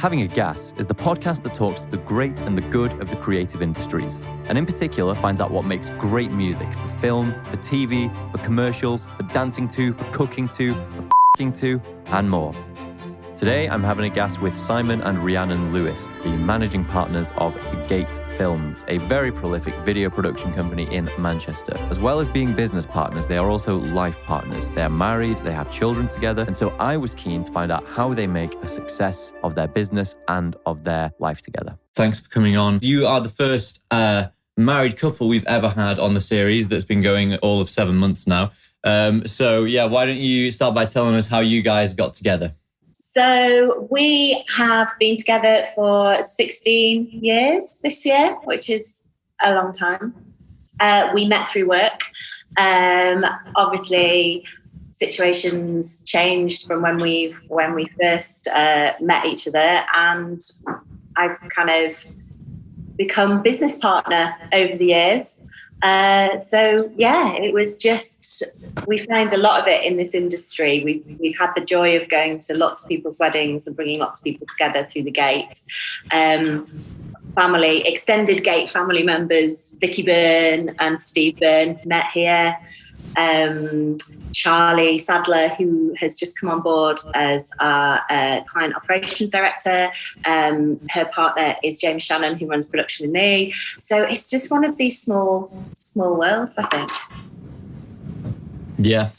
Having a Gas is the podcast that talks the great and the good of the creative industries, and in particular finds out what makes great music for film, for TV, for commercials, for dancing to, for cooking to, for f***ing to, and more. Today, I'm having a gas with Simon and Rhiannon Lewis, the managing partners of The Gate Films, a very prolific video production company in Manchester. As well as being business partners, they are also life partners. They are married, they have children together, and so I was keen to find out how they make a success of their business and of their life together. Thanks for coming on. You are the first married couple we've ever had on the series that's been going all of 7 months now. Why don't you start by telling us how you guys got together? So we have been together for 16 years this year, which is a long time. We met through work. Obviously, situations changed from when we first met each other, and I've kind of become business partner over the years. It was just, we find a lot of it in this industry. We've had the joy of going to lots of people's weddings and bringing lots of people together through the gates. Extended Gate family members, Vicky Byrne and Steve Byrne met here. Charlie Sadler, who has just come on board as our client operations director. Her partner is James Shannon, who runs production with me. So it's just one of these small worlds, I think. Yeah.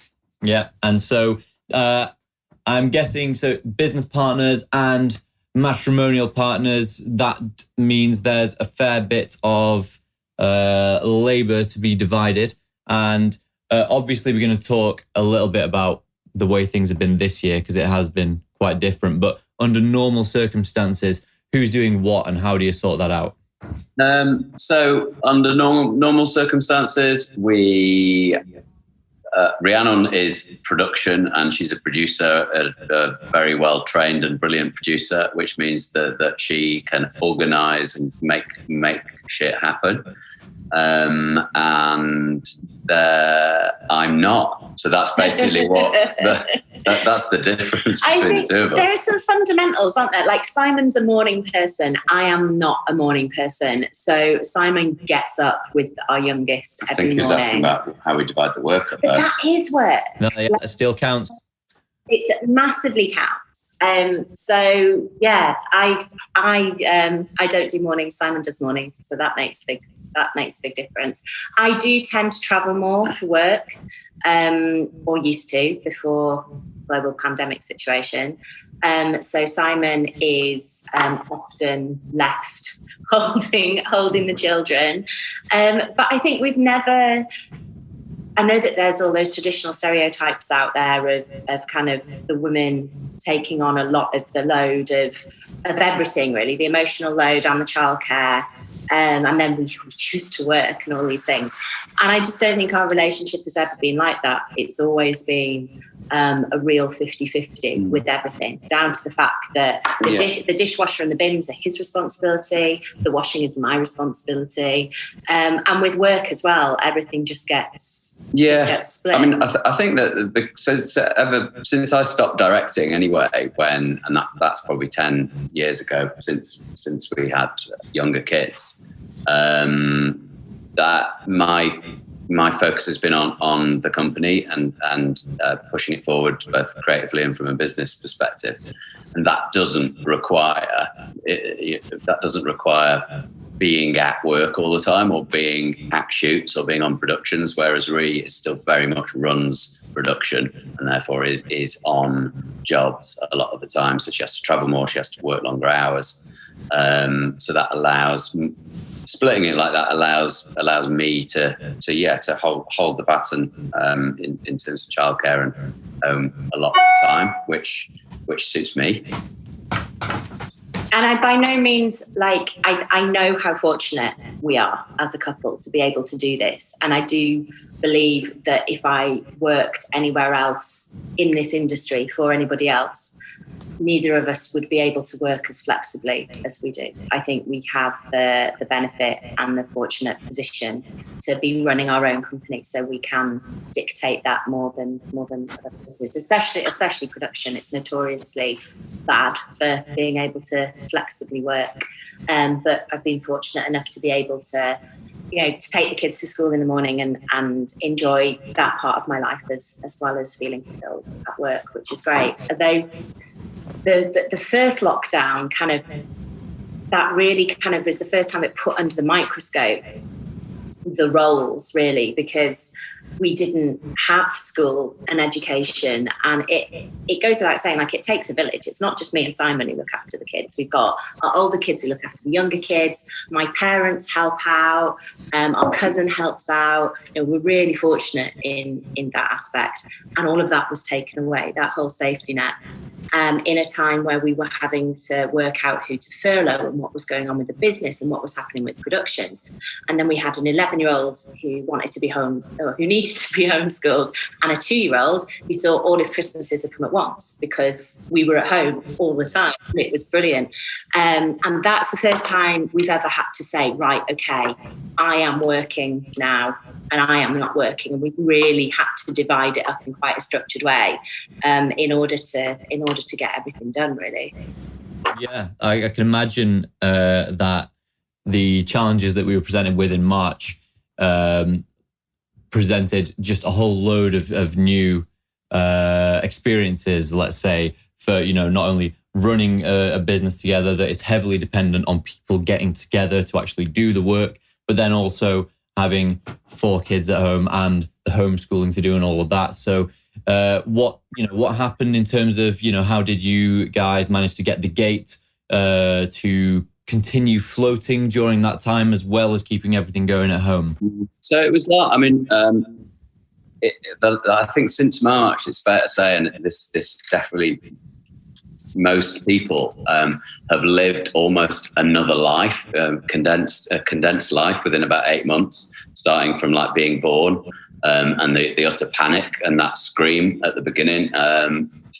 And so I'm guessing, so business partners and matrimonial partners, that means there's a fair bit of labour to be divided. And obviously, we're going to talk a little bit about the way things have been this year, because it has been quite different. But under normal circumstances, who's doing what and how do you sort that out? So under normal circumstances, Rhiannon is production, and she's a producer, a very well trained and brilliant producer, which means that she can organise and make shit happen. I'm not. So that's basically that's the difference between the two of us. There are some fundamentals, aren't there? Like Simon's a morning person. I am not a morning person. So Simon gets up with our youngest every morning. I think he was asking about how we divide the work up. But that is work. No, yeah, it still counts. It massively counts. I don't do mornings. Simon does mornings, so that makes a big difference. I do tend to travel more for work, or used to before global pandemic situation. So Simon is often left holding the children. But I think I know that there's all those traditional stereotypes out there of kind of the women taking on a lot of the load of everything, really, the emotional load and the childcare. And then we choose to work and all these things. And I just don't think our relationship has ever been like that. It's always been a real 50-50 with everything, down to the fact that the dishwasher and the bins are his responsibility, the washing is my responsibility. And with work as well, everything just gets split. I mean, I think that since I stopped directing anyway, that's probably 10 years ago, since we had younger kids, that my focus has been on the company and pushing it forward both creatively and from a business perspective, and that doesn't require being at work all the time, or being at shoots, or being on productions. Whereas Rhi still very much runs production, and therefore is on jobs a lot of the time. So she has to travel more, she has to work longer hours. So that allows. Splitting it like that allows me to hold the baton in terms of childcare and a lot of the time, which suits me. And I by no means, I know how fortunate we are as a couple to be able to do this. And I do believe that if I worked anywhere else in this industry for anybody else, neither of us would be able to work as flexibly as we do. I think we have the benefit and the fortunate position to be running our own company, so we can dictate that more than other businesses, especially production. It's notoriously bad for being able to flexibly work. But I've been fortunate enough to be able to, to take the kids to school in the morning and enjoy that part of my life as well as feeling fulfilled at work, which is great. Although the first lockdown that really was the first time it put under the microscope the roles, really, because we didn't have school and education, and it goes without saying, it takes a village. It's not just me and Simon who look after the kids. We've got our older kids who look after the younger kids. My parents help out. Our cousin helps out. We're really fortunate in that aspect, and all of that was taken away, that whole safety net. In a time where we were having to work out who to furlough and what was going on with the business and what was happening with productions. And then we had an 11-year-old who wanted to be home, or who needed to be homeschooled, and a 2-year-old who thought all his Christmases had come at once because we were at home all the time. It was brilliant. And that's the first time we've ever had to say, right, okay, I am working now and I am not working. And we've really had to divide it up in quite a structured way in order to get everything done, really. Yeah, I can imagine that the challenges that we were presented with in March presented just a whole load of new experiences, let's say, for, not only running a business together that is heavily dependent on people getting together to actually do the work, but then also having 4 kids at home and the homeschooling to do and all of that. So what happened in terms of, how did you guys manage to get the gate to continue floating during that time, as well as keeping everything going at home? So it was that. I think since March, it's fair to say, and this definitely, most people have lived almost another life, condensed life within about 8 months, starting from being born. And the utter panic and that scream at the beginning,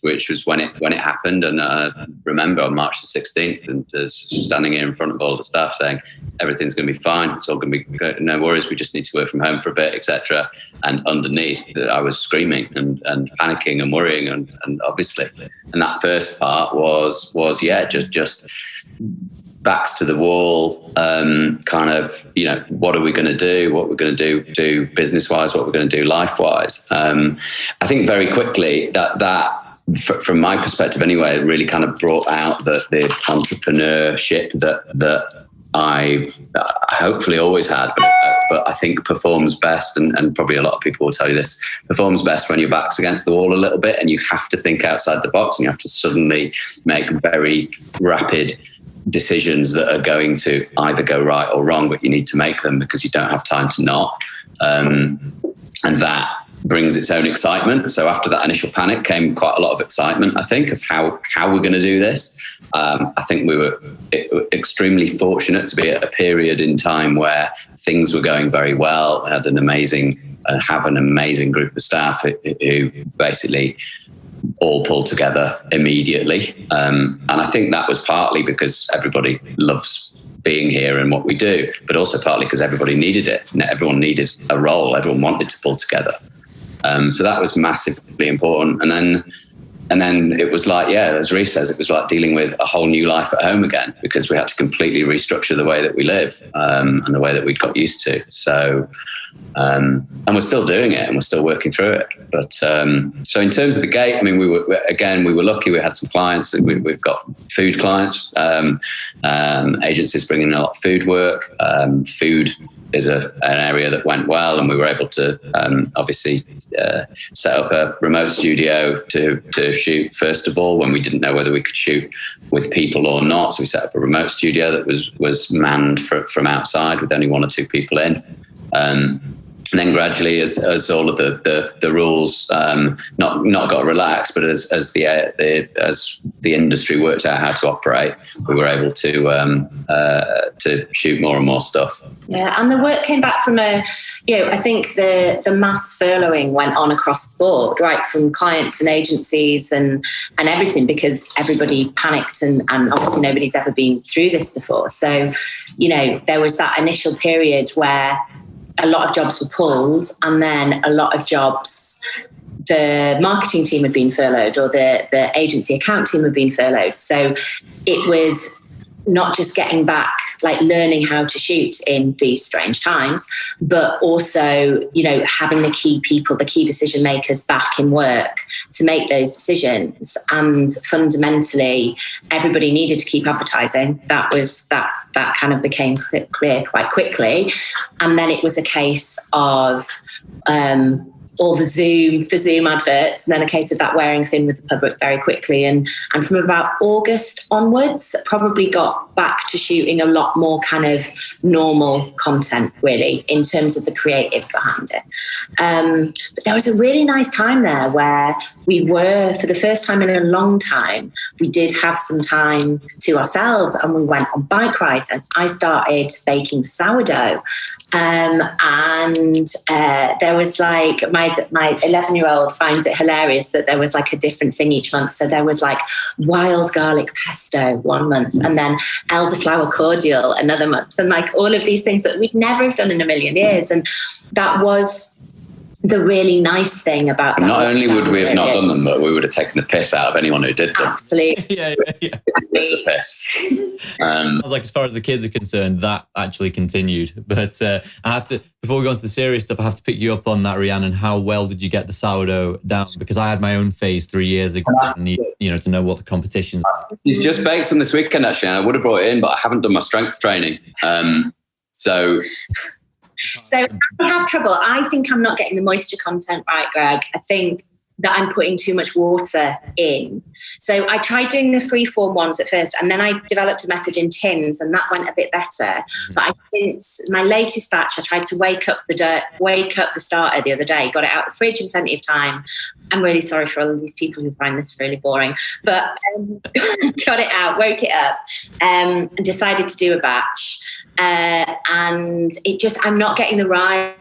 which was when it happened. And I remember on March the 16th, and standing here in front of all the staff saying, everything's going to be fine. It's all going to be good. No worries. We just need to work from home for a bit, etc. And underneath, I was screaming and panicking and worrying, and obviously. And that first part was just backs to the wall, what are we going to do? What we're going to do business-wise, what we're going to do life-wise. I think very quickly that from my perspective anyway, it really kind of brought out the entrepreneurship that I've hopefully always had, but I think performs best, and probably a lot of people will tell you this, performs best when your back's against the wall a little bit and you have to think outside the box, and you have to suddenly make very rapid decisions that are going to either go right or wrong, but you need to make them because you don't have time to not. And that brings its own excitement. So after that initial panic came quite a lot of excitement, I think, of how we're going to do this. I think we were extremely fortunate to be at a period in time where things were going very well. I had an amazing group of staff who basically all pulled together immediately. And I think that was partly because everybody loves being here and what we do, but also partly because everybody needed it. Everyone needed a role. Everyone wanted to pull together. So that was massively important. And then it was as Rhys says, it was like dealing with a whole new life at home again, because we had to completely restructure the way that we live and the way that we'd got used to. So, and we're still doing it and we're still working through it. But so in terms of the gate, we were lucky. We had some clients. We've got food clients, agencies bringing in a lot of food work. Food is an area that went well, and we were able to obviously set up a remote studio to shoot, first of all, when we didn't know whether we could shoot with people or not. So we set up a remote studio that was manned from outside with only 1 or 2 people in. And then gradually, as all of the rules not got relaxed, but as the industry worked out how to operate, we were able to shoot more and more stuff. Yeah, and the work came back from I think the mass furloughing went on across the board, right, from clients and agencies and everything, because everybody panicked and obviously nobody's ever been through this before. So, there was that initial period where a lot of jobs were pulled, and then a lot of jobs, the marketing team had been furloughed, or the agency account team had been furloughed. So it was not just getting back, like learning how to shoot in these strange times, but also, having the key people, the key decision makers back in work to make those decisions. And fundamentally, everybody needed to keep advertising. That kind of became clear quite quickly. And then it was a case of all the Zoom adverts, and then a case of that wearing thin with the public very quickly. And from about August onwards, probably got back to shooting a lot more kind of normal content, really, in terms of the creative behind it. But there was a really nice time there where we were, for the first time in a long time, we did have some time to ourselves, and we went on bike rides, and I started baking sourdough. And there was like, my 11-year-old finds it hilarious that there was like a different thing each month. So there was like wild garlic pesto one month, and then elderflower cordial another month, and like all of these things that we'd never have done in a million years. And that was the really nice thing about that. Not only would we have not done them, but we would have taken the piss out of anyone who did them. Absolutely. Yeah. The piss. I was like, as far as the kids are concerned, that actually continued. But I have to, before we go on to the serious stuff, I have to pick you up on that, Rhiannon. How well did you get the sourdough down? Because I had my own phase 3 years ago, and need, to know what the competition's like. He's just baked some this weekend, actually, and I would have brought it in, but I haven't done my strength training. So I have trouble. I think I'm not getting the moisture content right, Greg. I think that I'm putting too much water in. So I tried doing the free-form ones at first, and then I developed a method in tins, and that went a bit better. But since my latest batch, I tried to wake up the starter the other day, got it out of the fridge in plenty of time. I'm really sorry for all of these people who find this really boring, but got it out, woke it up, and decided to do a batch. And I'm not getting the rise.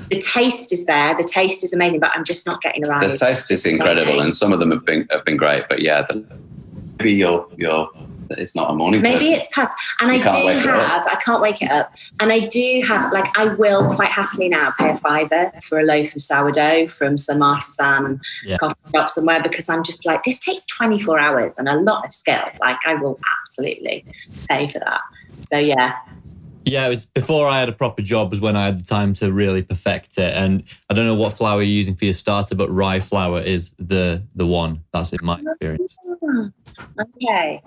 The taste is there. The taste is amazing, but I'm just not getting the rise. The taste is incredible, and some of them have been great. But yeah, maybe it's not a morning. Maybe person. it's past. And I can't wake it up. And I do have, I will quite happily now pay a £5 for a loaf of sourdough from some artisan coffee shop somewhere, because I'm just like, this takes 24 hours and a lot of skill. I will absolutely pay for that. So yeah. Yeah, it was before I had a proper job was when I had the time to really perfect it. And I don't know what flour you're using for your starter, but rye flour is the one. That's in my experience. Okay.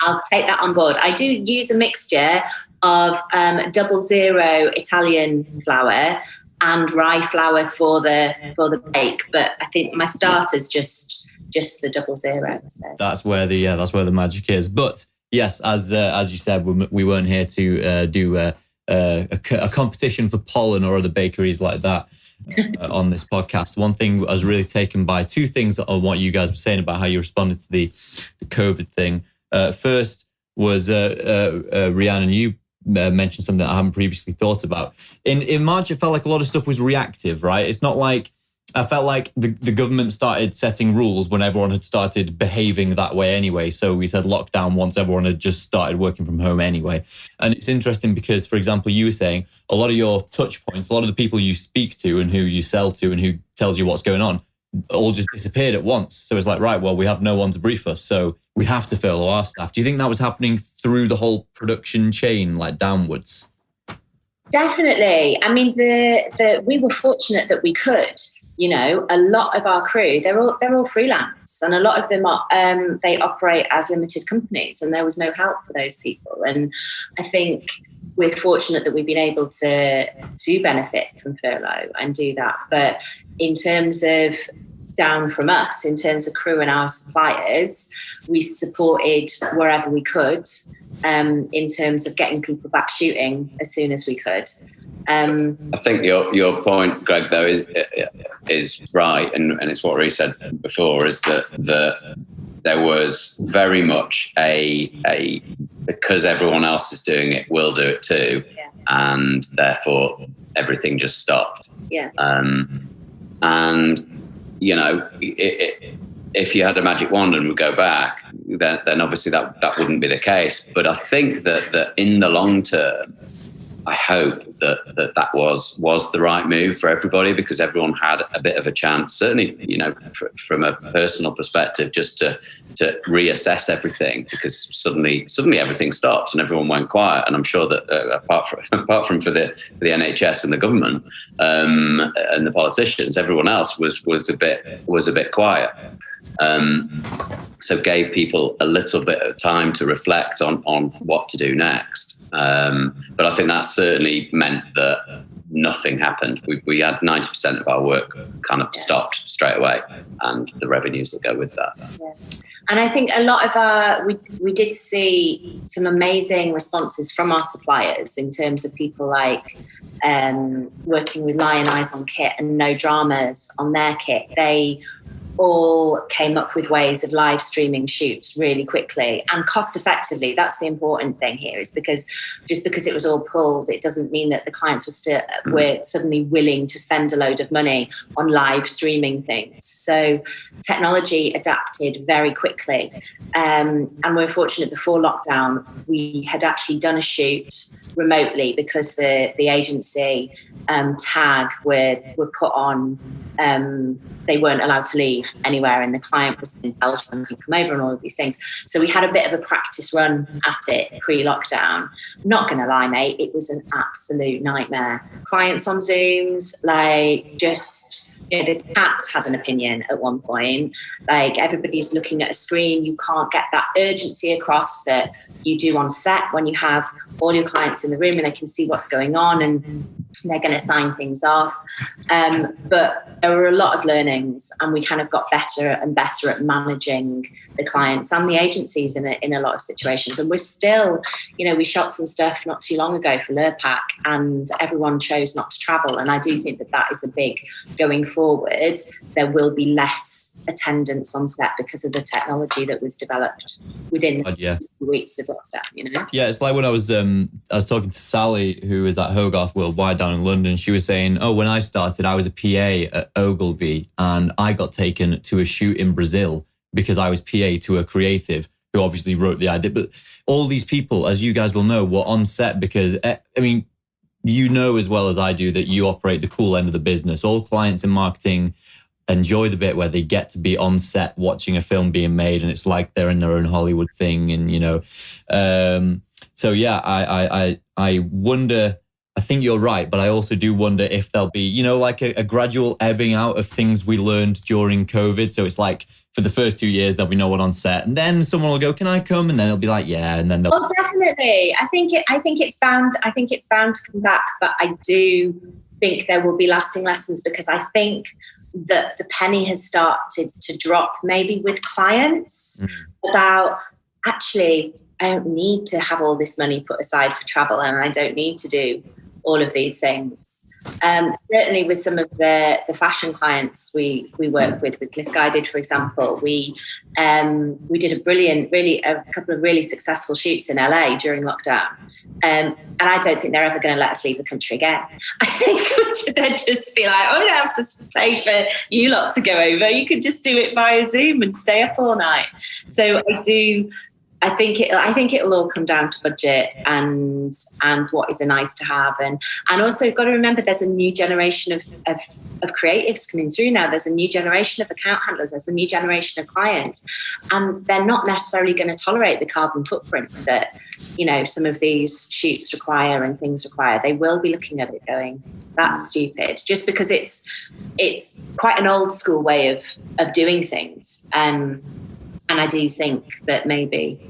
I'll take that on board. I do use a mixture of 00 Italian flour and rye flour for the bake, but I think my starter's just the 00. So. That's where the magic is. But yes, as you said, we weren't here to do a competition for pollen or other bakeries like that on this podcast. One thing I was really taken by, two things on what you guys were saying about how you responded to the COVID thing. First was Rhiannon, you mentioned something that I haven't previously thought about. In March, it felt like a lot of stuff was reactive, right? It's not like I felt like the government started setting rules when everyone had started behaving that way anyway. So we said lockdown once everyone had just started working from home anyway. And it's interesting because, for example, you were saying a lot of your touch points, a lot of the people you speak to and who you sell to and who tells you what's going on, all just disappeared at once. So it's like, right, well, we have no one to brief us, so we have to furlough our staff. Do you think that was happening through the whole production chain, like downwards? Definitely. I mean, we were fortunate that we could. A lot of our crew, they're all freelance, and a lot of them are they operate as limited companies, and there was no help for those people. And I think we're fortunate that we've been able to benefit from furlough and do that. But in terms of down from us in terms of crew and our suppliers. We supported wherever we could in terms of getting people back shooting as soon as we could. I think your point, Greg, though, is right, and it's what Rhys said before, is that there was very much a because everyone else is doing it, we'll do it too, and therefore everything just stopped. Yeah. And you know, if you had a magic wand and would go back, then obviously that wouldn't be the case. But I think that in the long term, I hope that was the right move for everybody, because everyone had a bit of a chance, certainly, you know, from a personal perspective, just to reassess everything, because suddenly everything stops and everyone went quiet. And I'm sure that apart from for the NHS and the government and the politicians, everyone else was a bit quiet. So gave people a little bit of time to reflect on what to do next. But I think that certainly meant that nothing happened. We had 90% of our work kind of stopped straight away, and the revenues that go with that. Yeah. And I think a lot of we did see some amazing responses from our suppliers in terms of people like working with Lion Eyes on kit and No Dramas on their kit. They all came up with ways of live streaming shoots really quickly and cost effectively. That's the important thing here, is because just because it was all pulled, it doesn't mean that the clients were suddenly willing to spend a load of money on live streaming things. So technology adapted very quickly. And we're fortunate before lockdown, we had actually done a shoot remotely because the agency tag were put on, they weren't allowed to leave anywhere, and the client was in Belgium and could come over and all of these things. So we had a bit of a practice run at it pre-lockdown. Not going to lie, mate, it was an absolute nightmare. Clients on Zooms, like just... You know, the cats had an opinion at one point. Like, everybody's looking at a screen. You can't get that urgency across that you do on set when you have all your clients in the room and they can see what's going on and they're going to sign things off. But there were a lot of learnings, and we kind of got better and better at managing the clients and the agencies in a lot of situations. And we're still, you know, we shot some stuff not too long ago for Lurpak and everyone chose not to travel. And I do think that is a big, going forward, there will be less attendance on set because of the technology that was developed within weeks of lockdown, you know? Yeah, it's like when I was talking to Sally, who is at Hogarth Worldwide down in London. She was saying, when I started, I was a PA at Ogilvy and I got taken to a shoot in Brazil because I was PA to a creative who obviously wrote the idea. But all these people, as you guys will know, were on set because, I mean, you know as well as I do that you operate the cool end of the business. All clients in marketing enjoy the bit where they get to be on set watching a film being made and it's like they're in their own Hollywood thing. And, you know, so yeah, I wonder, I think you're right, but I also do wonder if there'll be, you know, like a gradual ebbing out of things we learned during COVID. So it's like for the first 2 years, there'll be no one on set, and then someone will go, "Can I come?" And then it'll be like, "Yeah," and then they'll. Oh, definitely. I think it's bound to come back, but I do think there will be lasting lessons, because I think that the penny has started to drop, maybe with clients, about actually, I don't need to have all this money put aside for travel, and I don't need to do all of these things. Certainly with some of the fashion clients we work with Misguided, for example, we did a couple of really successful shoots in LA during lockdown. And I don't think they're ever going to let us leave the country again. I think they'd just be like, "Oh, we don't have to pay for you lot to go over. You could just do it via Zoom and stay up all night." So I think it'll all come down to budget and what is a nice to have, and also you've got to remember there's a new generation of creatives coming through now. There's a new generation of account handlers. There's a new generation of clients, and they're not necessarily going to tolerate the carbon footprint that, you know, some of these shoots require and things require. They will be looking at it going, "That's stupid," just because it's quite an old school way of doing things. And I do think that maybe,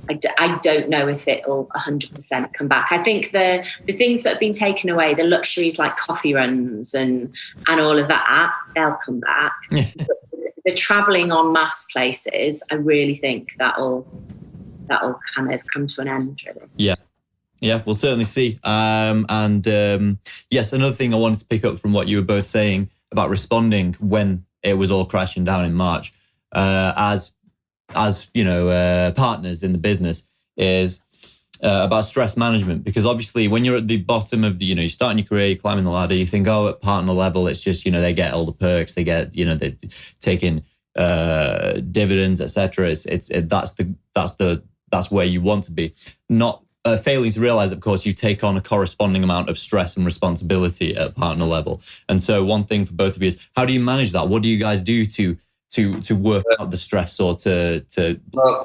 I don't know if it'll 100% come back. I think the things that have been taken away, the luxuries like coffee runs and all of that, they'll come back. But the the travelling en masse places, I really think that'll kind of come to an end, really. Yeah, we'll certainly see. Yes, another thing I wanted to pick up from what you were both saying about responding when it was all crashing down in March, as partners in the business, is about stress management. Because obviously when you're at the bottom of the, you're starting your career, you're climbing the ladder, you think, at partner level, it's just, they get all the perks, they get, they take in dividends, etc. That's where you want to be. Not failing to realize, of course, you take on a corresponding amount of stress and responsibility at partner level. And so one thing for both of you is, how do you manage that? What do you guys do to work out the stress, or do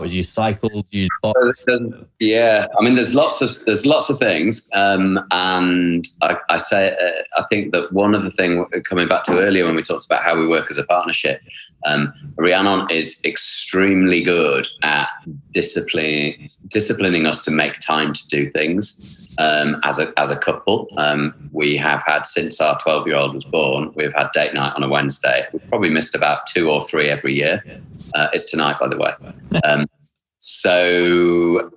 you cycle? Do you box? There's lots of things, and I think that one of the things, coming back to earlier when we talked about how we work as a partnership, Rhiannon is extremely good at disciplining us to make time to do things. As a couple, we have had, since our 12-year-old was born, we've had date night on a Wednesday. We've probably missed about 2 or 3 every year. It's tonight, by the way. So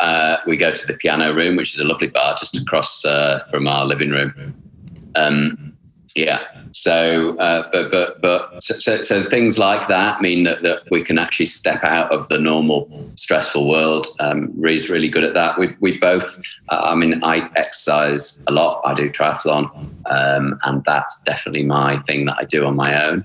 we go to the piano room, which is a lovely bar just across from our living room. So things like that mean that we can actually step out of the normal stressful world. Rhee's really good at that. We both, I exercise a lot. I do triathlon, and that's definitely my thing that I do on my own.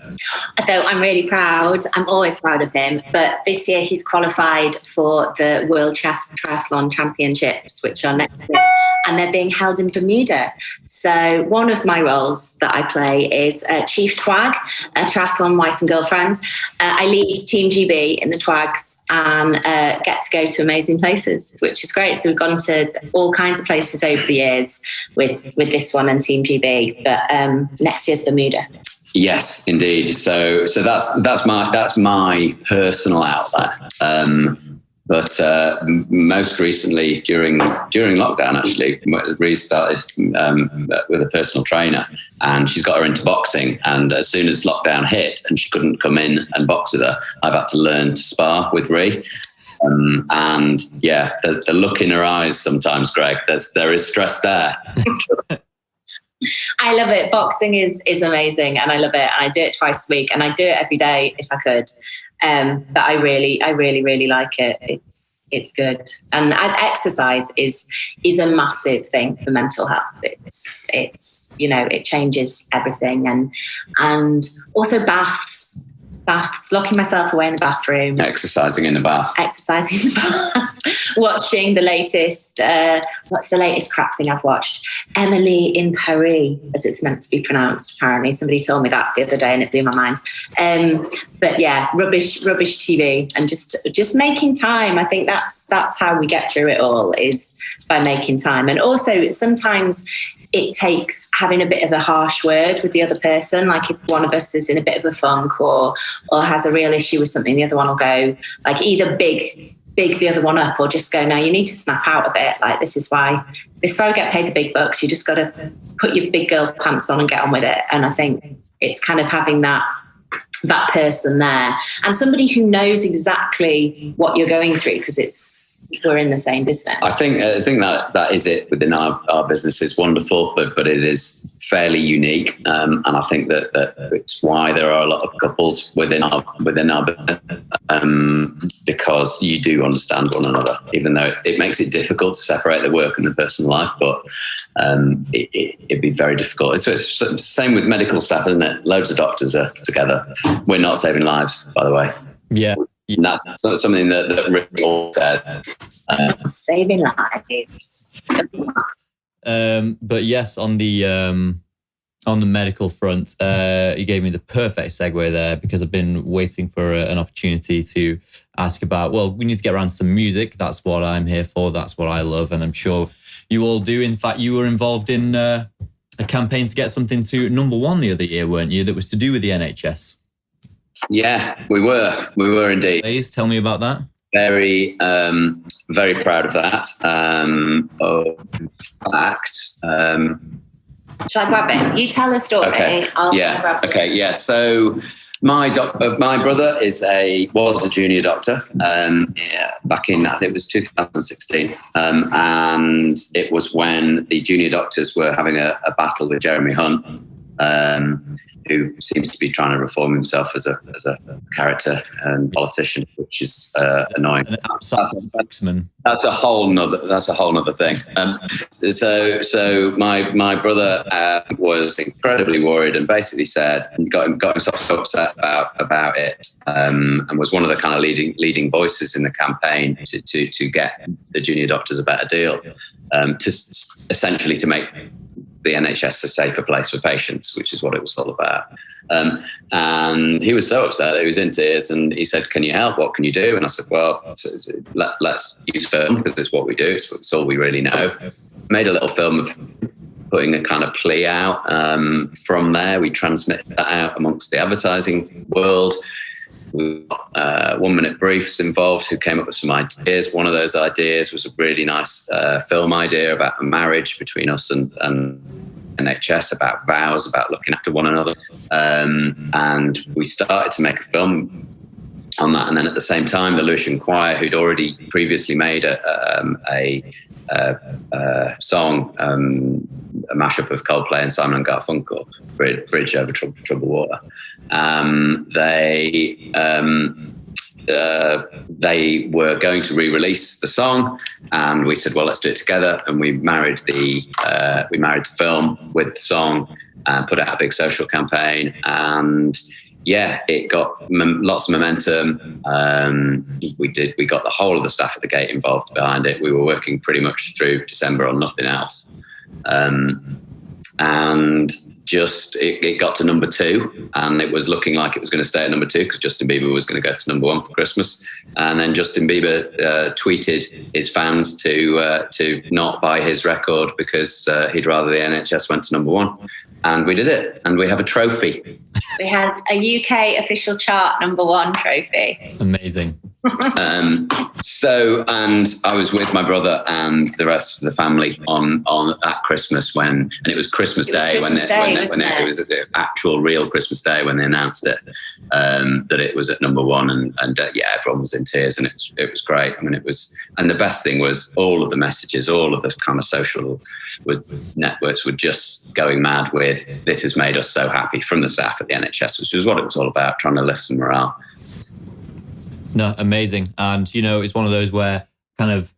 Although I'm really proud, I'm always proud of him, but this year he's qualified for the World Triathlon Championships, which are next year, and they're being held in Bermuda. So one of my roles that I play is Chief Twag, a triathlon wife and girlfriend. I lead Team GB in the Twags and get to go to amazing places, which is great. So we've gone to all kinds of places over the years with this one and Team GB, but next year's Bermuda. Yes, indeed. So that's my personal outlet. But most recently, during lockdown, actually, Rhys started with a personal trainer, and she's got her into boxing. And as soon as lockdown hit and she couldn't come in and box with her, I've had to learn to spar with Rhys. And yeah, the look in her eyes sometimes, Greg, there is stress there. I love it. Boxing is amazing, and I love it. And I do it twice a week, and I do it every day if I could. But I really like it. It's good, and exercise is a massive thing for mental health. It's it changes everything, and also baths, locking myself away in the bathroom, exercising in the bath, watching the latest. What's the latest crap thing I've watched? Emily in Paris, as it's meant to be pronounced. Apparently, somebody told me that the other day, and it blew my mind. But yeah, rubbish TV, and just making time. I think that's how we get through it all, is by making time. And also sometimes it takes having a bit of a harsh word with the other person. Like if one of us is in a bit of a funk or has a real issue with something, the other one will go like either big the other one up, or just go, no, you need to snap out of it. Like this is why we get paid the big bucks. You just got to put your big girl pants on and get on with it. And I think it's kind of having that person there, and somebody who knows exactly what you're going through, because we're in the same business. I think that is it within our business. Is wonderful, but it is fairly unique, and I think that it's why there are a lot of couples within our business, because you do understand one another, even though it makes it difficult to separate the work and the personal life. But it'd be very difficult. It's the same with medical staff, isn't it? Loads of doctors are together. We're not saving lives, by the way. Yeah. And that's something that Rick said. Saving lives. But yes, on the medical front, you gave me the perfect segue there, because I've been waiting for an opportunity to ask about, well, we need to get around to some music. That's what I'm here for. That's what I love. And I'm sure you all do. In fact, you were involved in a campaign to get something to number 1 the other year, weren't you? That was to do with the NHS. Yeah, we were indeed. Please tell me about that. Very, very proud of that. In fact, shall I grab it? You tell the story. Okay. Okay. Yeah. So My brother was a junior doctor back in, I think it was 2016. And it was when the junior doctors were having a battle with Jeremy Hunt, who seems to be trying to reform himself as a character and politician, which is annoying. That's a whole nother thing. So my brother was incredibly worried and basically said, and got himself so upset about it, and was one of the kind of leading voices in the campaign to get the junior doctors a better deal, to essentially to make the NHS a safer place for patients, which is what it was all about. And he was so upset that he was in tears, and he said, "Can you help? What can you do?" And I said, "Well, let's use film, because it's what we do. It's all we really know." Made a little film of putting a kind of plea out. From there, we transmitted that out amongst the advertising world. We got 1 minute briefs involved who came up with some ideas. One of those ideas was a really nice film idea about a marriage between us and NHS, about vows, about looking after one another. And we started to make a film on that. And then at the same time, the Lewisham Choir, who'd already previously made a song, a mashup of Coldplay and Simon and Garfunkel, Bridge Over Troubled Water. They were going to re-release the song, and we said, "Well, let's do it together." And we married the film with the song and put out a big social campaign. And yeah, it got lots of momentum. We got the whole of the staff at the Gate involved behind it. We were working pretty much through December on nothing else. And just it got to number 2, and it was looking like it was going to stay at number 2 because Justin Bieber was going to go to number 1 for Christmas. And then Justin Bieber tweeted his fans to not buy his record because he'd rather the NHS went to number 1. And we did it, and we have a trophy. We had a UK official chart number 1 trophy. Amazing. And I was with my brother and the rest of the family on at Christmas and it was Christmas Day when it was the actual real Christmas Day when they announced it, that it was at number 1, and everyone was in tears, and it was great. I mean, and the best thing was all of the messages, all of the kind of social networks were just going mad with, "This has made us so happy," from the staff at the NHS, which was what it was all about, trying to lift some morale. No, amazing. And, it's one of those where kind of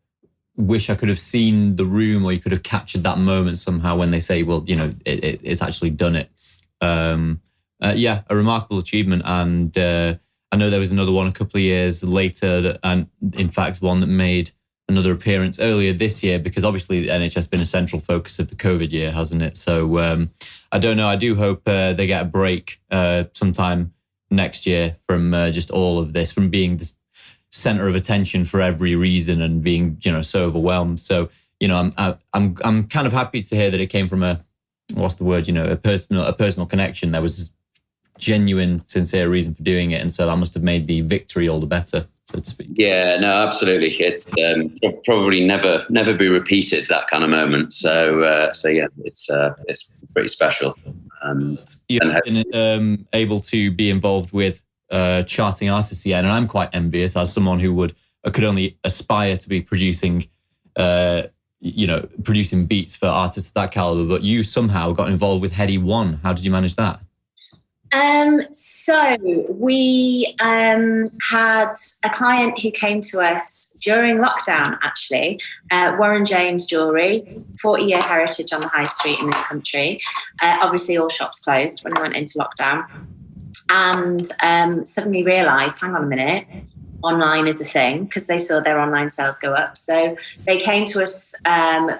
wish I could have seen the room, or you could have captured that moment somehow when they say, well, it's actually done it. A remarkable achievement. And I know there was another one a couple of years later, and in fact, one that made another appearance earlier this year, because obviously the NHS has been a central focus of the COVID year, hasn't it? So I don't know. I do hope they get a break sometime next year from just all of this, from being the center of attention for every reason and being, so overwhelmed. So, I'm kind of happy to hear that it came from a personal connection. There was genuine, sincere reason for doing it. And so that must have made the victory all the better, so to speak. Yeah, no, absolutely. It's probably never be repeated, that kind of moment. So it's pretty special. You've been able to be involved with charting artists again, and I'm quite envious as someone who could only aspire to be producing beats for artists of that caliber. But you somehow got involved with Heady One. How did you manage that? So we had a client who came to us during lockdown, actually, Warren James Jewellery, 40-year heritage on the high street in this country. Obviously, all shops closed when we went into lockdown, and suddenly realised, hang on a minute, online is a thing, because they saw their online sales go up. So they came to us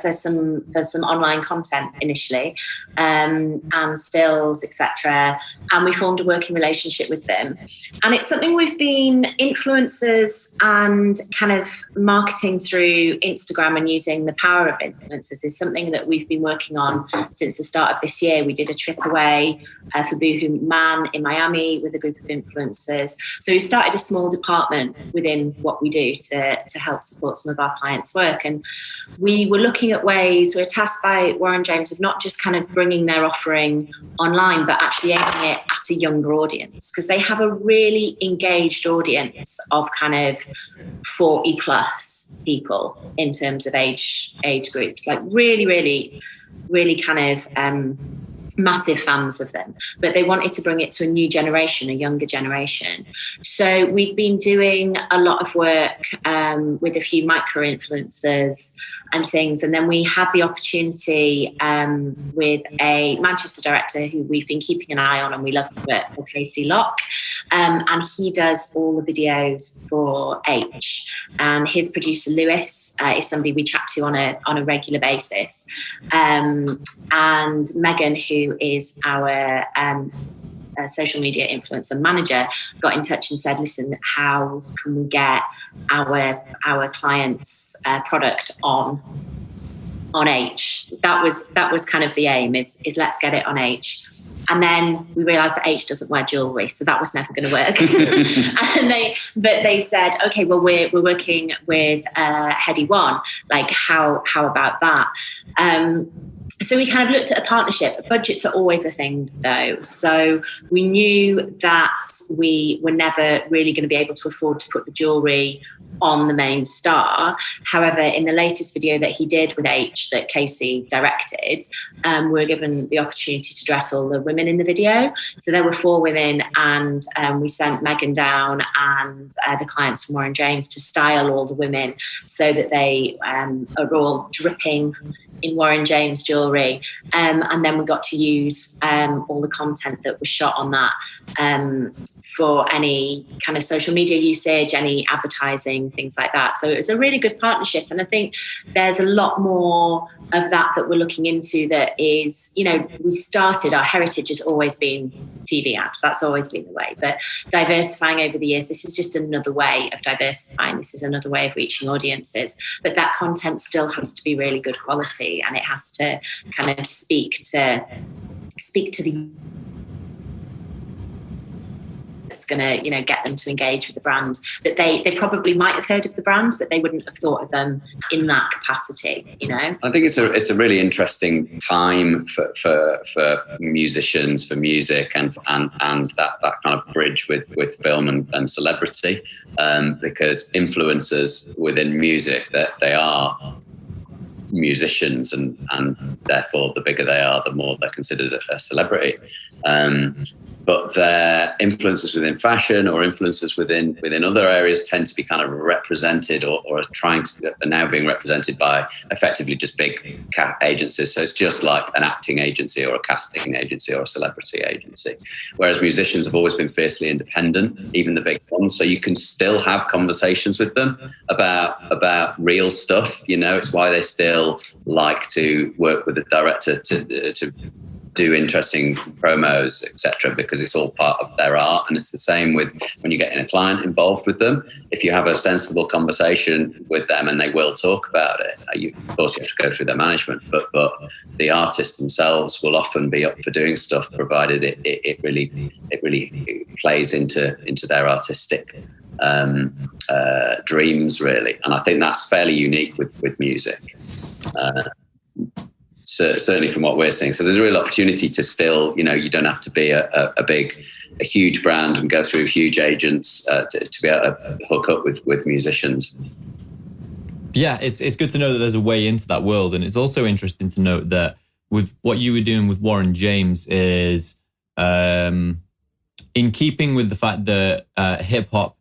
for some online content initially, and stills, etc. And we formed a working relationship with them. And it's something we've been influencers and kind of marketing through Instagram, and using the power of influencers is something that we've been working on since the start of this year. We did a trip away for Boohoo Man in Miami with a group of influencers. So we started a small department element within what we do to help support some of our clients' work. And we were looking at ways, we were tasked by Warren James of not just kind of bringing their offering online, but actually aiming it at a younger audience, because they have a really engaged audience of kind of 40 plus people in terms of age groups, like really kind of massive fans of them, but they wanted to bring it to a new generation, a younger generation. So we've been doing a lot of work with a few micro-influencers and things. And then we had the opportunity with a Manchester director who we've been keeping an eye on and we love his work, called Casey Locke. And he does all the videos for H. And his producer, Lewis, is somebody we chat to on a regular basis. And Megan, who is our social media influencer manager, got in touch and said, listen, how can we get our clients' product on H? That was kind of the aim, is let's get it on H. And then we realised that H doesn't wear jewellery, so that was never going to work. But they said, okay, well, we're working with Heady One. Like, how about that? So we kind of looked at a partnership. Budgets are always a thing, though. So we knew that we were never really going to be able to afford to put the jewellery on the main star. However, in the latest video that he did with H, that Casey directed, we were given the opportunity to dress all the women in the video. So there were 4 women, and we sent Megan down and the clients from Warren James to style all the women so that they are all dripping in Warren James jewellery, and then we got to use all the content that was shot on that for any kind of social media usage, any advertising, things like that. So it was a really good partnership, and I think there's a lot more of that we're looking into. That is, we started, our heritage has always been TV ad. That's always been the way, but diversifying over the years, this is just another way of diversifying. This is another way of reaching audiences, but that content still has to be really good quality. And it has to kind of speak to the it's going to get them to engage with the brand, that they probably might have heard of the brand, but they wouldn't have thought of them in that capacity. I think it's a really interesting time for musicians, for music, and that kind of bridge with film and celebrity, because influencers within music, that they are musicians, and therefore the bigger they are, the more they're considered a celebrity. But their influences within fashion or influences within other areas tend to be kind of represented or are now being represented by effectively just big agencies. So it's just like an acting agency or a casting agency or a celebrity agency. Whereas musicians have always been fiercely independent, even the big ones. So you can still have conversations with them about real stuff. It's why they still like to work with a director to do interesting promos, etc., because it's all part of their art. And it's the same with when you're getting a client involved with them. If you have a sensible conversation with them, and they will talk about it, of course you have to go through their management, but the artists themselves will often be up for doing stuff, provided it really plays into their artistic dreams, really. And I think that's fairly unique with music. Certainly from what we're seeing. So there's a real opportunity to still, you don't have to be a huge brand and go through huge agents to be able to hook up with musicians. Yeah, it's good to know that there's a way into that world. And it's also interesting to note that with what you were doing with Warren James is in keeping with the fact that hip hop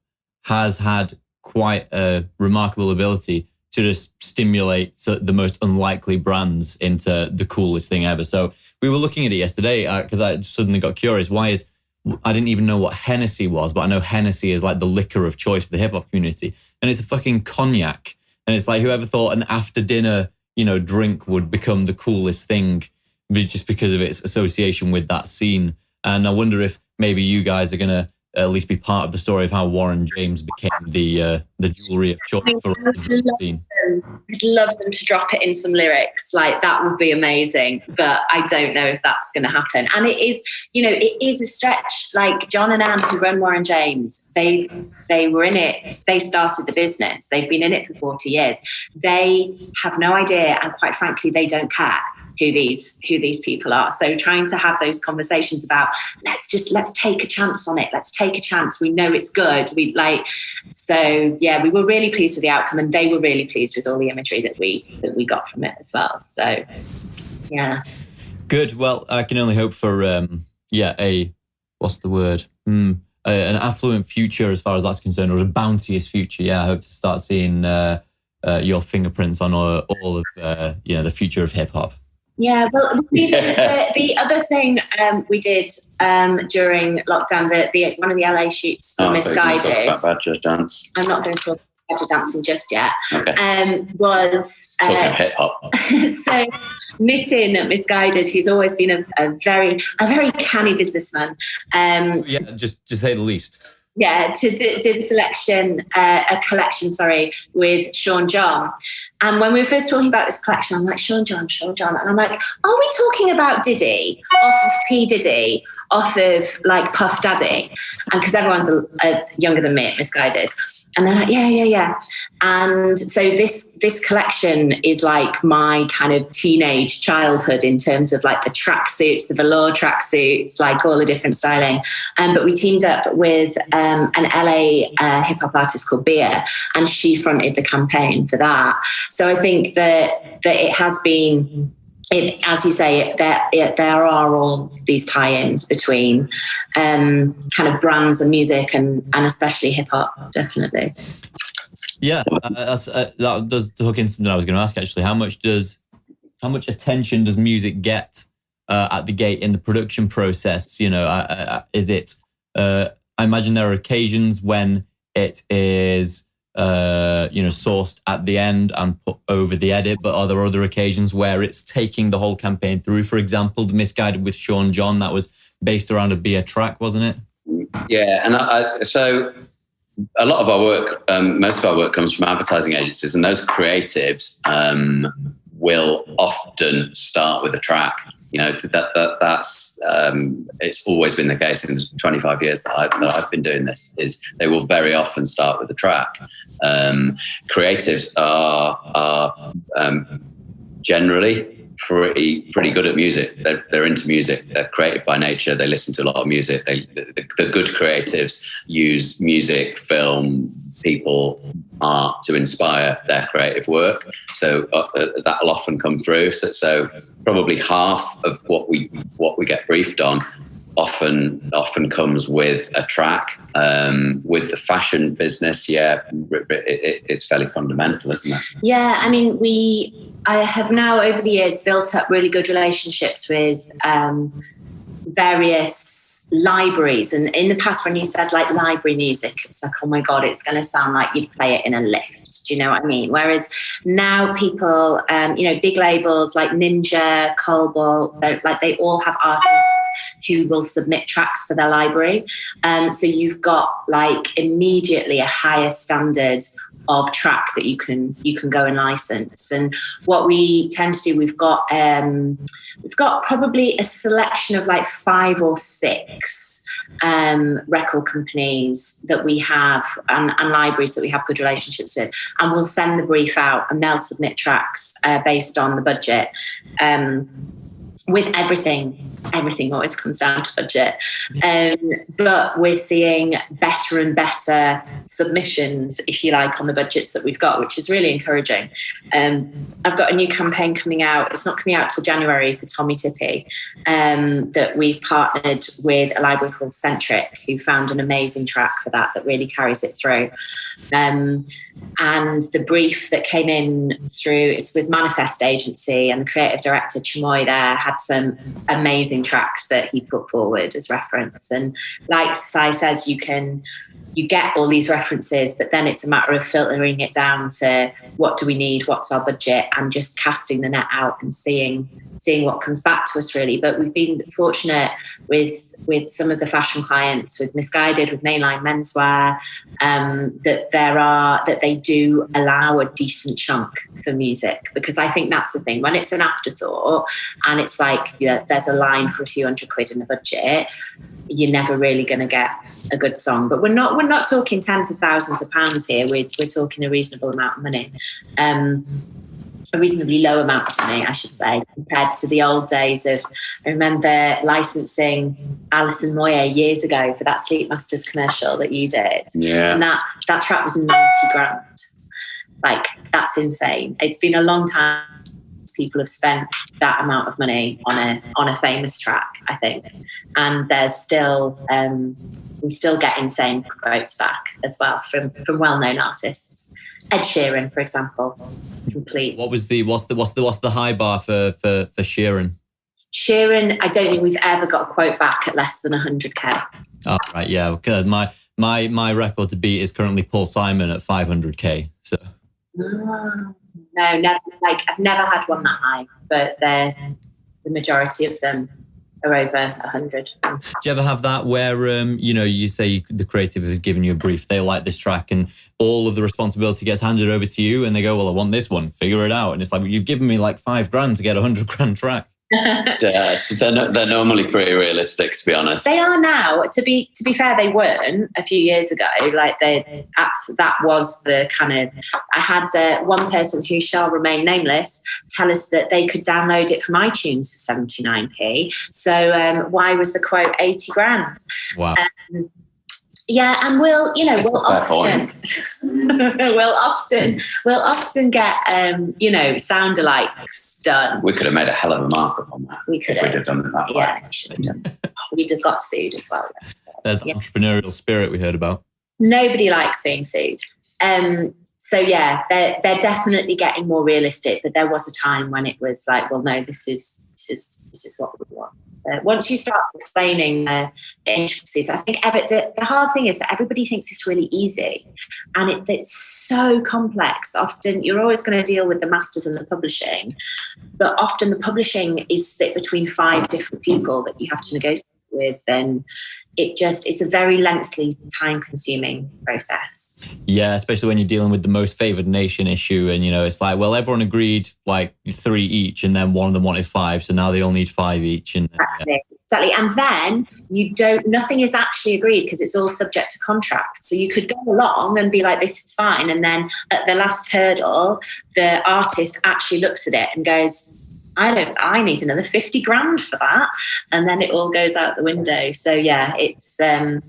has had quite a remarkable ability to just stimulate the most unlikely brands into the coolest thing ever. So we were looking at it yesterday because I suddenly got curious. I didn't even know what Hennessy was, but I know Hennessy is like the liquor of choice for the hip hop community. And it's a fucking cognac. And it's like, whoever thought an after dinner, drink would become the coolest thing just because of its association with that scene. And I wonder if maybe you guys are going to at least be part of the story of how Warren James became the jewellery of choice for the scene. love them to drop it in some lyrics. Like, that would be amazing. But I don't know if that's going to happen. And it is, it is a stretch. Like John and Anne, who run Warren James, they were in it. They started the business. They've been in it for 40 years. They have no idea, and quite frankly, they don't care who these people are. So trying to have those conversations about let's take a chance on it. Let's take a chance. We know it's good. We were really pleased with the outcome, and they were really pleased with all the imagery that we got from it as well. So yeah. Good. Well, I can only hope for what's the word? An affluent future as far as that's concerned, or a bounteous future. Yeah, I hope to start seeing your fingerprints on all of the future of hip hop. Yeah, well, the other thing we did during lockdown, one of the LA shoots for Misguided. About Badger Dance. I'm not going to talk about Badger Dancing just yet. Okay. Was talking of hip hop. So Nitin at Misguided, who's always been a very canny businessman. Just to say the least. Yeah, did a collection, with Sean John. And when we were first talking about this collection, I'm like, Sean John. And I'm like, are we talking about Diddy, off of P. Diddy, off of like Puff Daddy? And because everyone's younger than me at Misguided. And they're like, yeah. And so this collection is like my kind of teenage childhood in terms of like the tracksuits, the velour tracksuits, like all the different styling. But we teamed up with an LA hip hop artist called Bia, and she fronted the campaign for that. So I think that it has been. As you say, there are all these tie-ins between kind of brands and music and especially hip hop, definitely. Yeah, that does hook into something I was going to ask actually. How much attention does music get at the gate in the production process? Is it? I imagine there are occasions when it is. Sourced at the end and put over the edit, but are there other occasions where it's taking the whole campaign through? For example, the Misguided with Sean John, that was based around a Bia track, wasn't it? Yeah, and so a lot of our work, most of our work comes from advertising agencies, and those creatives will often start with a track. That's it's always been the case in the 25 years that I've been doing this. Is they will very often start with a track. Creatives are generally pretty good at music. They're into music. They're creative by nature. They listen to a lot of music. The good creatives use music, film, people, art to inspire their creative work. So that'll often come through. So probably half of what we get briefed on often comes with a track. With the fashion business, it's fairly fundamental, isn't it? Yeah, I mean, I have now over the years built up really good relationships with various libraries, and in the past when you said like library music, it's like, oh my god, it's going to sound like you'd play it in a lift. Do you know what I mean? Whereas now people, big labels like Ninja, Cobalt, they all have artists who will submit tracks for their library. So you've got like immediately a higher standard of track that you can go and license. And what we tend to do, we've got probably a selection of like 5 or 6 record companies that we have and libraries that we have good relationships with, and we'll send the brief out and they'll submit tracks based on the budget. With everything always comes down to budget. But we're seeing better and better submissions, if you like, on the budgets that we've got, which is really encouraging. I've got a new campaign coming out. It's not coming out till January for Tommy Tippy, that we've partnered with a library called Centric, who found an amazing track for that really carries it through. And the brief that came in through is with Manifest Agency, and the creative director Chamoy there had had some amazing tracks that he put forward as reference. And like Si says, you get all these references, but then it's a matter of filtering it down to what do we need, what's our budget, and just casting the net out and seeing what comes back to us, really. But we've been fortunate with some of the fashion clients, with Misguided, with mainline menswear, that they do allow a decent chunk for music, because I think that's the thing. When it's an afterthought and it's like, there's a line for a few £100 in a budget, you're never really going to get a good song. But we're not talking tens of thousands of pounds here. We're talking a reasonable amount of money, a reasonably low amount of money, I should say, compared to the old days of. I remember licensing Alison Moyer years ago for that Sleep Masters commercial that you did, and that track was 90 grand. Like, that's insane. It's been a long time people have spent that amount of money on a famous track, I think. And there's still we still get insane quotes back as well from well-known artists. Ed Sheeran, for example, complete. What's the high bar for Sheeran? Sheeran, I don't think we've ever got a quote back at less than 100k. Oh, right, yeah, good. My record to beat is currently Paul Simon at 500k. So. No, never. Like, I've never had one that high, but the majority of them are over 100. Do you ever have that where you say the creative has given you a brief, they like this track, and all of the responsibility gets handed over to you, and they go, well, I want this one, figure it out, and it's like, you've given me like $5,000 to get $100,000 track. So they're normally pretty realistic, to be honest. They are now. To be fair, they weren't a few years ago. Like, that was the kind of. I had one person who shall remain nameless tell us that they could download it from iTunes for 79p. So why was the quote 80 grand? Wow. Yeah, and we'll often get sound-alikes done. We could have made a hell of a markup on that. We could if we'd have done it that way. Yeah, we should have done. We'd have got sued as well. So, there's the entrepreneurial spirit we heard about. Nobody likes being sued. So yeah, they're definitely getting more realistic. But there was a time when it was like, well, no, this is what we want. Once you start explaining the intricacies, I think the hard thing is that everybody thinks it's really easy, and it's so complex. Often you're always going to deal with the masters and the publishing, but often the publishing is split between 5 different people that you have to negotiate with, and it's a very lengthy, time-consuming process. Yeah, especially when you're dealing with the most favoured nation issue, and it's like, well, everyone agreed like 3 each, and then one of them wanted 5, so now they all need 5 each. And Exactly. And then nothing is actually agreed because it's all subject to contract. So you could go along and be like, this is fine, and then at the last hurdle, the artist actually looks at it and goes, I need another 50 grand for that. And then it all goes out the window. So yeah, it's, I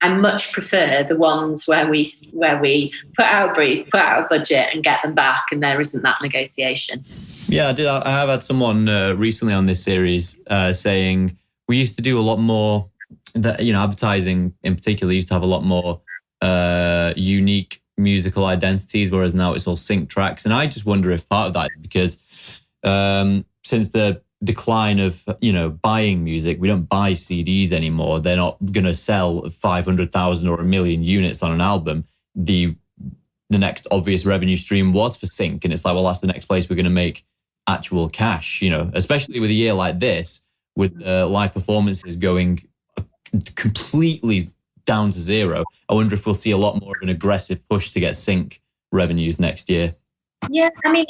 much prefer the ones where we put out a brief, put out a budget and get them back, and there isn't that negotiation. Yeah, I have had someone recently on this series saying we used to do a lot more, advertising in particular used to have a lot more unique musical identities, whereas now it's all sync tracks. And I just wonder if part of that is because since the decline of buying music, we don't buy CDs anymore. They're not going to sell 500,000 or 1 million units on an album. The next obvious revenue stream was for sync, and it's like, well, that's the next place we're going to make actual cash. Especially with a year like this, with live performances going completely down to zero. I wonder if we'll see a lot more of an aggressive push to get sync revenues next year. Yeah, I mean,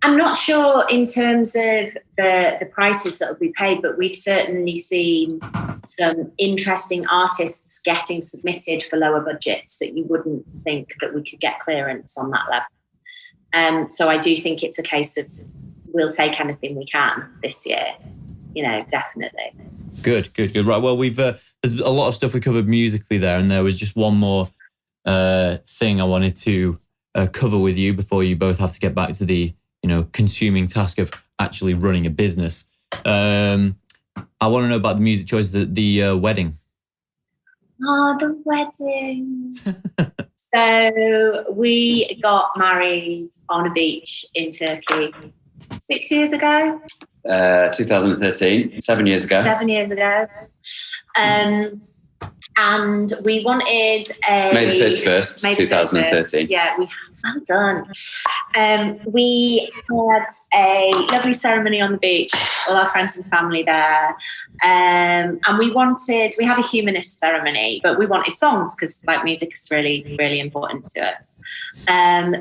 I'm not sure in terms of the prices that will be paid, but we've certainly seen some interesting artists getting submitted for lower budgets that you wouldn't think that we could get clearance on that level. So I do think it's a case of we'll take anything we can this year, definitely. Good. Right, well, there's a lot of stuff we covered musically there, and there was just one more thing I wanted to cover with you before you both have to get back to the consuming task of actually running a business. I want to know about the music choices at the wedding. Oh, the wedding. So we got married on a beach in Turkey 6 years ago. 2013, 7 years ago. 7 years ago. And we wanted May the 31st, 2013. Yeah, well done. We had a lovely ceremony on the beach, all our friends and family there. And we had a humanist ceremony, but we wanted songs because like music is really, really important to us.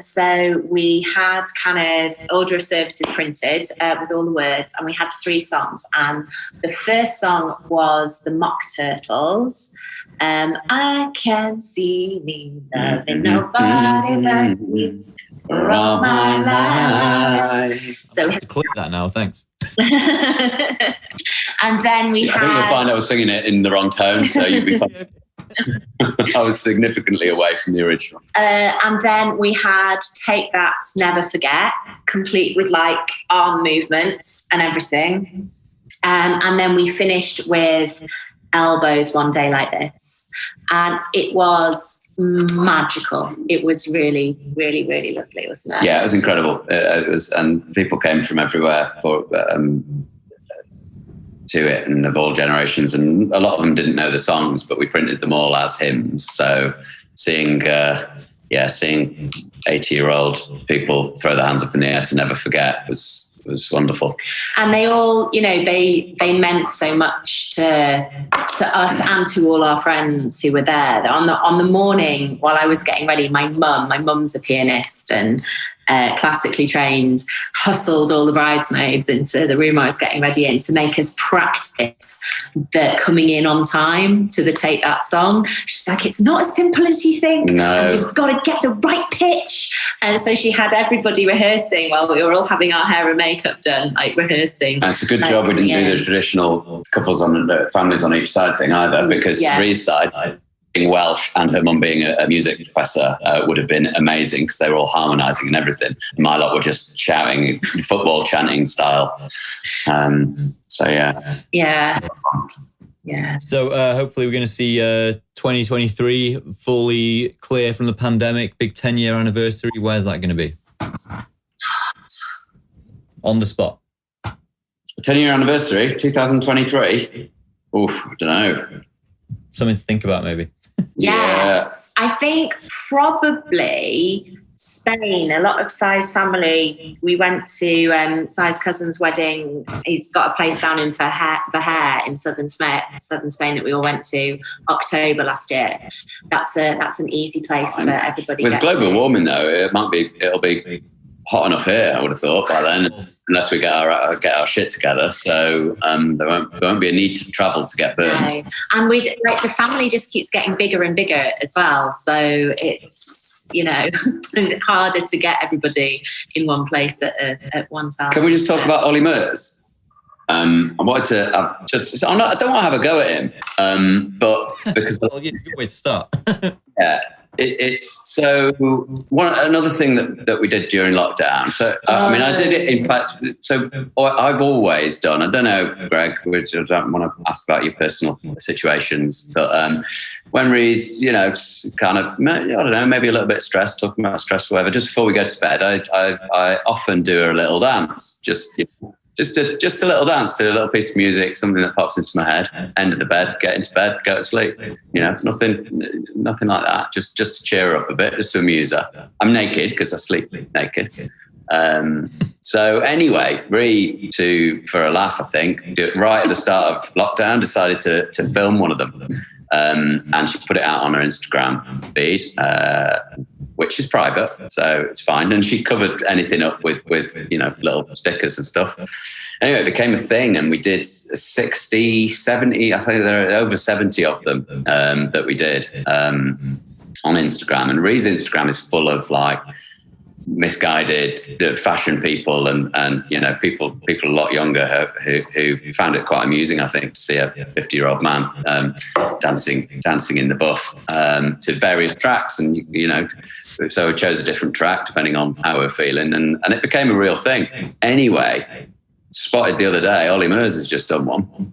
So we had kind of order of services printed with all the words, and we had 3 songs. And the first song was the Mock Turtles. I can see me loving nobody like me for all my life. So we have to clip that now, thanks. And then we I think you'll find I was singing it in the wrong tone, so you'll be fine. I was significantly away from the original. And then we had Take That, Never Forget, complete with like arm movements and everything. And then we finished with Elbows, One Day Like This. And it was magical. It was really, really, really lovely, wasn't it? Yeah, it was incredible. It was, and people came from everywhere to it, and of all generations. And a lot of them didn't know the songs, but we printed them all as hymns. So seeing 80-year-old people throw their hands up in the air to Never Forget was wonderful. And they all, they meant so much to us and to all our friends who were there. On the morning while I was getting ready, my mum's a pianist and classically trained, hustled all the bridesmaids into the room I was getting ready in to make us practice the coming in on time to the Take That song. She's like, it's not as simple as you think. No. And you've got to get the right pitch. And so she had everybody rehearsing while we were all having our hair and makeup done, like rehearsing. And it's a good job we didn't do the traditional couples on families on each side thing either, because Ree's side, being Welsh and her mum being a music professor, would have been amazing because they were all harmonising and everything. And my lot were just shouting, football chanting style. So yeah. So hopefully we're going to see 2023 fully clear from the pandemic, big 10-year anniversary. Where's that going to be? On the spot. 10-year anniversary, 2023. Oof, I don't know. Something to think about, maybe. Yes, I think probably Spain. A lot of Si's family. We went to Si's cousin's wedding. He's got a place down in Verhaer in southern Spain that we all went to October last year. That's an easy place for everybody. With global warming, though, it'll be hot enough here, I would have thought, by then, unless we get our shit together. So there won't be a need to travel to get burned. No. And the family just keeps getting bigger and bigger as well. So it's harder to get everybody in one place at one time. Can we just talk about Ollie Murs? I wanted to I don't want to have a go at him, but because well, yeah, good way to start. Yeah. It's so another thing that we did during lockdown. So I did it in fact. So I've always done. I don't know, Greg. I don't want to ask about your personal situations, but when Ree's, kind of, I don't know, maybe a little bit stressed, talking about stress, or whatever. Just before we go to bed, I often do a little dance. Just a little dance to a little piece of music, something that pops into my head. End of the bed, get into bed, go to sleep. Nothing like that. Just to cheer her up a bit, just to amuse her. I'm naked because I sleep naked. So anyway, Ree, for a laugh, I think, right at the start of lockdown, decided to film one of them. And she put it out on her Instagram feed, which is private, so it's fine. And she covered anything up with little stickers and stuff. Anyway, it became a thing, and we did 60, 70, I think there are over 70 of them that we did on Instagram. And Ree's Instagram is full of like misguided fashion people and people a lot younger who found it quite amusing, I think, to see a 50-year-old man dancing in the buff to various tracks, and so we chose a different track depending on how we're feeling, and it became a real thing. Anyway, spotted the other day, Ollie Murs has just done one.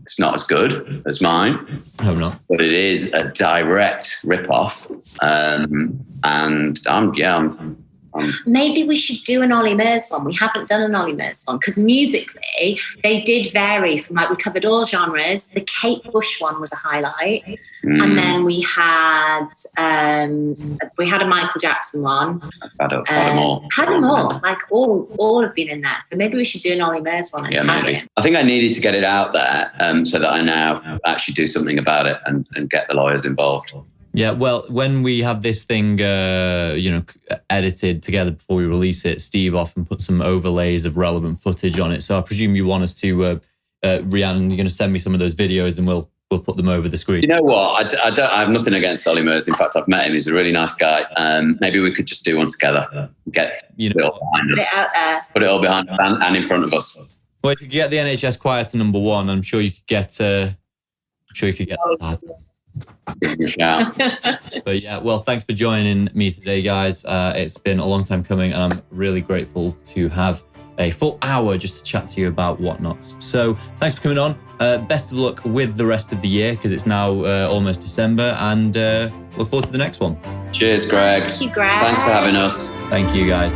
It's not as good as mine. Oh, no. But it is a direct rip-off. And I'm Maybe we should do an Ollie Murs one. We haven't done an Ollie Murs one because musically they did vary from, like, we covered all genres. The Kate Bush one was a highlight. And then we had a Michael Jackson one. Had them all. Had them all. Like all have been in there. So maybe we should do an Ollie Murs one and tag it. I think I needed to get it out there so that I now actually do something about it and get the lawyers involved. Yeah, well, when we have this thing, edited together before we release it, Steve often puts some overlays of relevant footage on it. So I presume you want us to, Rhiannon, you're going to send me some of those videos and we'll put them over the screen. You know what? I have nothing against Ollie Murs. In fact, I've met him. He's a really nice guy. Maybe we could just do one together. Get it all behind us. Put it out there. Put it all behind us and in front of us. Well, if you could get the NHS choir to number 1, I'm sure you could get. that. But yeah, well, thanks for joining me today, guys. It's been a long time coming, and I'm really grateful to have a full hour just to chat to you about Whatnots. So thanks for coming on. Best of luck with the rest of the year, because it's now almost December, and look forward to the next one. Cheers, Greg. Thank you, Greg. Thanks for having us. Thank you, guys.